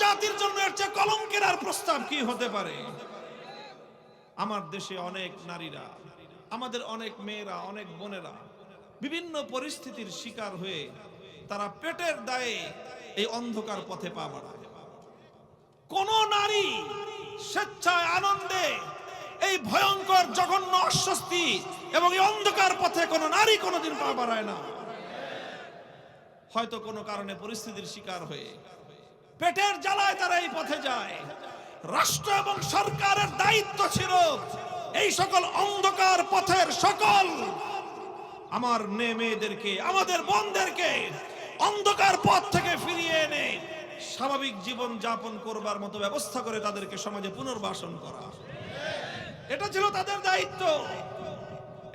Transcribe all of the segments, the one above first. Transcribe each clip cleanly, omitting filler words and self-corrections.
জাতির জন্য এর চেয়ে কলঙ্কের আর প্রস্তাব কি হতে পারে? আমার দেশে অনেক নারীরা, আমাদের অনেক মেয়েরা, অনেক বোনেরা বিভিন্ন পরিস্থিতির শিকার হয়ে তারা পেটের দায়ে এই অন্ধকার পথে পা বাড়ায়। কোন নারী স্বেচ্ছায় আনন্দে এই ভয়ঙ্কর জঘন্য অস্বস্তি এবং এই অন্ধকার পথে কোন নারী কোনোদিন পা বাড়ায় না। হয়তো কোনো কারণে পরিস্থিতির শিকার হয়ে পেটের জ্বালায় তারা এই পথে যায়। রাষ্ট্র এবং সরকারের দায়িত্ব ছিল এই সকল অন্ধকার পথের সকল আমার মেয়েদেরকে, আমাদের বোনদেরকে অন্ধকার পথ থেকে ফিরিয়ে এনে স্বাভাবিক জীবন যাপন করবার মতো ব্যবস্থা করে তাদেরকে সমাজে পুনর্বাসন করা। এটা ছিল তাদের দায়িত্ব।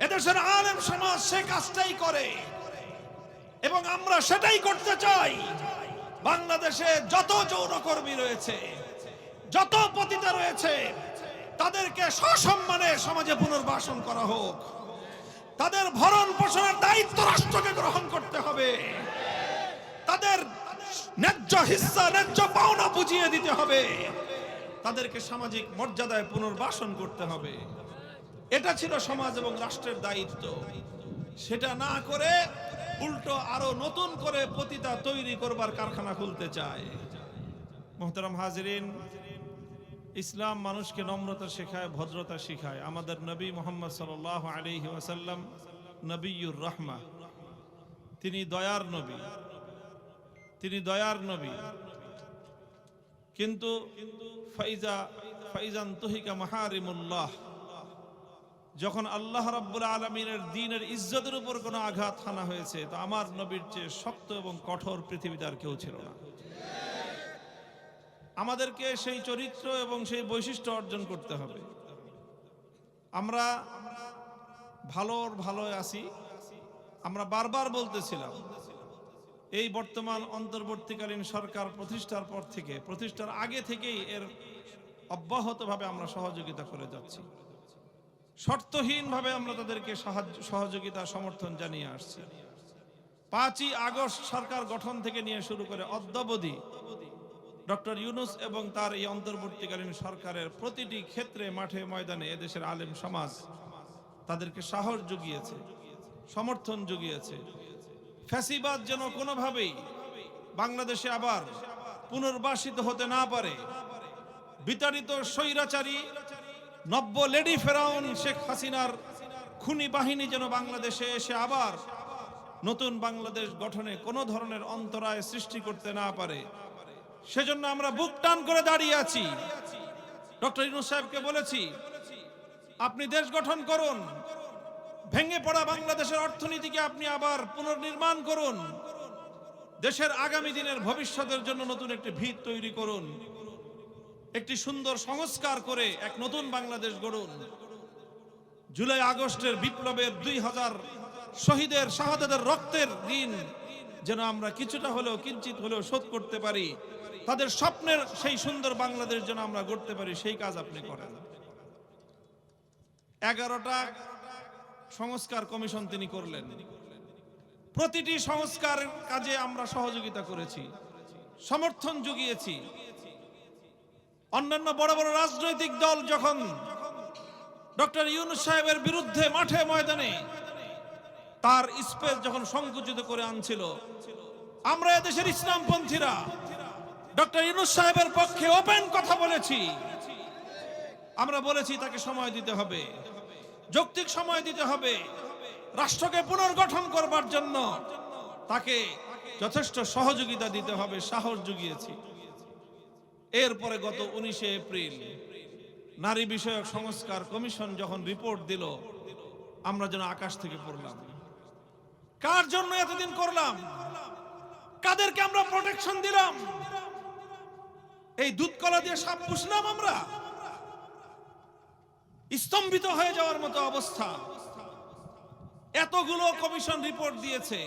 এদেশের আলেম সমাজ সে কাজটাই করে এবং আমরা সেটাই করতে চাই। বাংলাদেশে যত যৌনকর্মী রয়েছে, যত পতিতা রয়েছে, তাদেরকে সসম্মানে সমাজে পুনর্বাসন করা হোক। তাদের ভরণ পোষণের দায়িত্ব রাষ্ট্রকে গ্রহণ করতে হবে। তাদের ন্যায্য হিস্সা, ন্যায্য পাওনা বুঝিয়ে দিতে হবে। তাদেরকে সামাজিক মর্যাদায় পুনর্বাসন করতে হবে। এটা ছিল সমাজ এবং রাষ্ট্রের দায়িত্ব। সেটা না করে উল্টো আরো নতুন করে পতিতা তৈরি করবার কারখানা খুলতে চায়। মোহতারাম হাজিরিন, ইসলাম মানুষকে নম্রতা শেখায়, ভদ্রতা শেখায়। আমাদের নবী মুহাম্মদ সাল্লাল্লাহু আলাইহি ওয়াসাল্লাম নবিয়ুর রাহমা, তিনি দয়ার নবী, তিনি দয়ার নবী। কিন্তু ফাইজান তুহিকা মাহারিমুল্লাহ, যখন আল্লাহ রাব্বুল আলামিনের দ্বীনের ইজ্জতের উপর কোনো আঘাত হানা হয়েছে, তো আমার নবীর চেয়ে শক্ত এবং কঠোর পৃথিবীতে আর কেউ ছিল না। আমাদেরকে সেই চরিত্র এবং সেই বৈশিষ্ট্য অর্জন করতে হবে। আমরা ভালো আছি। আমরা বারবার বলতেছিলাম, এই বর্তমান অন্তর্বর্তীকালীন সরকার প্রতিষ্ঠার পর থেকে, প্রতিষ্ঠার আগে থেকেই এর অব্যাহতভাবে আমরা সহযোগিতা করে যাচ্ছি। শর্তহীনভাবে আমরা তাদেরকে সহযোগিতা সমর্থন জানিয়ে আসছি। 5ই আগস্ট সরকার গঠন থেকে নিয়ে শুরু করে অদ্যাবধি ডক্টর ইউনূস এবং তার এই অন্তর্বর্তীকালীন সরকারের প্রতিটি ক্ষেত্রে, মাঠে ময়দানে এদেশের আলেম সমাজ তাদেরকে সাহস জুগিয়েছে, সমর্থন জুগিয়েছে। ফ্যাসিবাদ যেন কোনোভাবেই বাংলাদেশে আবার পুনর্বাসিত হতে না পারে, বিতাড়িত স্বৈরাচারী নব্য লেডি ফেরাউন শেখ হাসিনার খুনি বাহিনী যেন বাংলাদেশে এসে আবার নতুন বাংলাদেশ গঠনে কোনো ধরনের অন্তরায় সৃষ্টি করতে না পারে, সেজন্য আমরা বুক টান করে দাঁড়িয়ে আছি। ডক্টর ইউনূস সাহেবকে বলেছি, আপনি দেশ গঠন করুন, ভেঙে পড়া বাংলাদেশের অর্থনীতিকে আপনি আবার পুনর্নির্মাণ করুন, দেশের আগামী দিনের ভবিষ্যতের জন্য নতুন একটি ভিত তৈরি করুন, একটি সুন্দর সংস্কার করে এক নতুন বাংলাদেশ গড়ুন। জুলাই আগস্টের বিপ্লবের 2000 শহীদের শাহাদাতের রক্তের ঋণ যেন আমরা কিছুটা হলেও, কিঞ্চিত হলেও শোধ করতে পারি। তাদের স্বপ্নের সেই সুন্দর বাংলাদেশ যেন আমরা গড়তে পারি, সেই কাজ আপনি করেন। 11টা সংস্কার কমিশন তিনি করলেন। প্রতিটি সংস্কার কাজে আমরা সহযোগিতা করেছি, সমর্থন জুগিয়েছি। অন্যান্য বড় বড় রাজনৈতিক দল যখন ডক্টর ইউনূস সাহেবের বিরুদ্ধে মাঠে ময়দানে তার স্পেস যখন সংকুচিত করে আনছিল, আমরা এদেশের ইসলামপন্থীরা ডক্টর ইউনূস সাহেবের পক্ষে ওপেন কথা বলেছি। আমরা বলেছি তাকে সময় দিতে হবে, যৌক্তিক সময় দিতে হবে, রাষ্ট্রকে পুনর্গঠন করবার জন্য তাকে যথেষ্ট সহযোগিতা দিতে হবে, সাহস জুগিয়েছি। এরপরে গত 19শে এপ্রিল নারী বিষয়ক সংস্কার কমিশন যখন রিপোর্ট দিল, আমরা যেন আকাশ থেকে পড়লাম। কার জন্য এতদিন করলাম? কাদেরকে আমরা প্রোটেকশন দিলাম? এই দুধ কলা দিয়ে সাপ পুষলাম আমরা? স্তম্ভিত হয়ে যাওয়ার মতো অবস্থা। এতগুলো কমিশন রিপোর্ট দিয়েছে,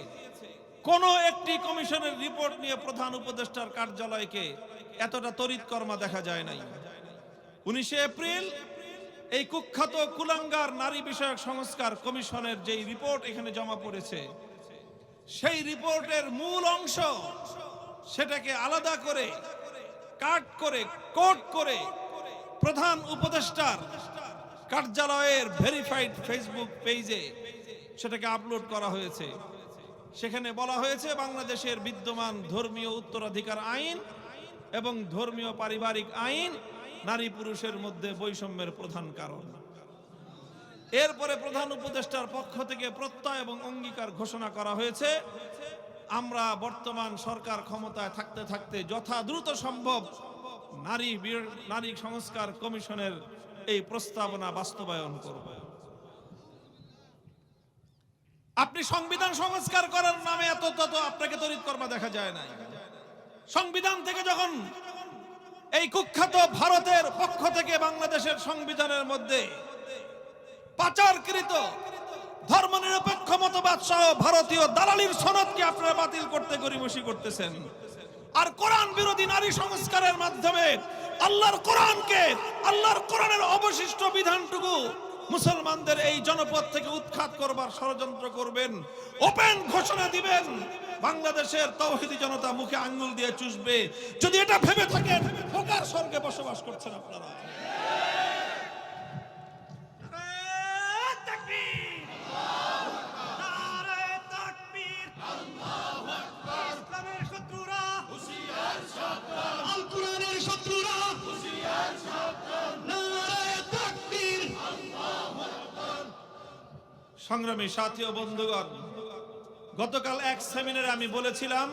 কোন একটি কমিশনের রিপোর্ট নিয়ে প্রধান উপদেষ্টার কার্যালয়কে এতটা তড়িৎকর্মা দেখা যায় নাই। 19শে এপ্রিল এই কুখ্যাত কুলাঙ্গার নারী বিষয়ক সংস্কার কমিশনের যেই রিপোর্ট এখানে জমা পড়েছে, সেই রিপোর্টের মূল অংশ সেটাকে আলাদা করে কাট করে কোট করে প্রধান উপদেষ্টার কার্যালয়ের ভেরিফাইড ফেসবুক পেজে সেটাকে আপলোড করা হয়েছে। সেখানে বলা হয়েছে বাংলাদেশের বিদ্যমান ধর্মীয় উত্তরাধিকার আইন এবং ধর্মীয় পারিবারিক আইন নারী পুরুষের মধ্যে বৈষম্যের প্রধান কারণ। এরপরে প্রধান উপদেষ্টার পক্ষ থেকে প্রত্যয় এবং অঙ্গীকার ঘোষণা করা হয়েছে, আমরা বর্তমান সরকার ক্ষমতায় থাকতে থাকতে যথা দ্রুত সম্ভব নারী সংস্কার কমিশনের এই প্রস্তাবনা বাস্তবায়ন করব। আপনি সংবিধান সংস্কার করার নামে এত তত আপনাকে তড়িৎ কর্মা দেখা যায় না। সংবিধান থেকে যখন এই কুখ্যাত ভারতের পক্ষ থেকে বাংলাদেশের সংবিধানের মধ্যে পাচারকৃত ধর্মনিরপেক্ষ মতবাদ সহ ভারতীয় দালালির সনদকে আপনারা বাতিল করতে গড়িমসি করতেছেন, আর কোরআন বিরোধী নারী সংস্কারের মাধ্যমে আল্লাহর কোরআনের অবশিষ্ট বিধানটুকু মুসলমানদের এই জনপদ থেকে উৎখাত করবার ষড়যন্ত্র করবেন, ওপেন ঘোষণা দিবেন, বাংলাদেশের তাওহীদি জনতা মুখে আঙ্গুল দিয়ে চুষবে। যদি এটা ভেবে থাকেন ফোকার স্বর্গে বসবাস করছেন আপনারা। সংগ্রামী সাথী ও বন্ধুগণ, গতকাল এক সেমিনারে আমি বলেছিলাম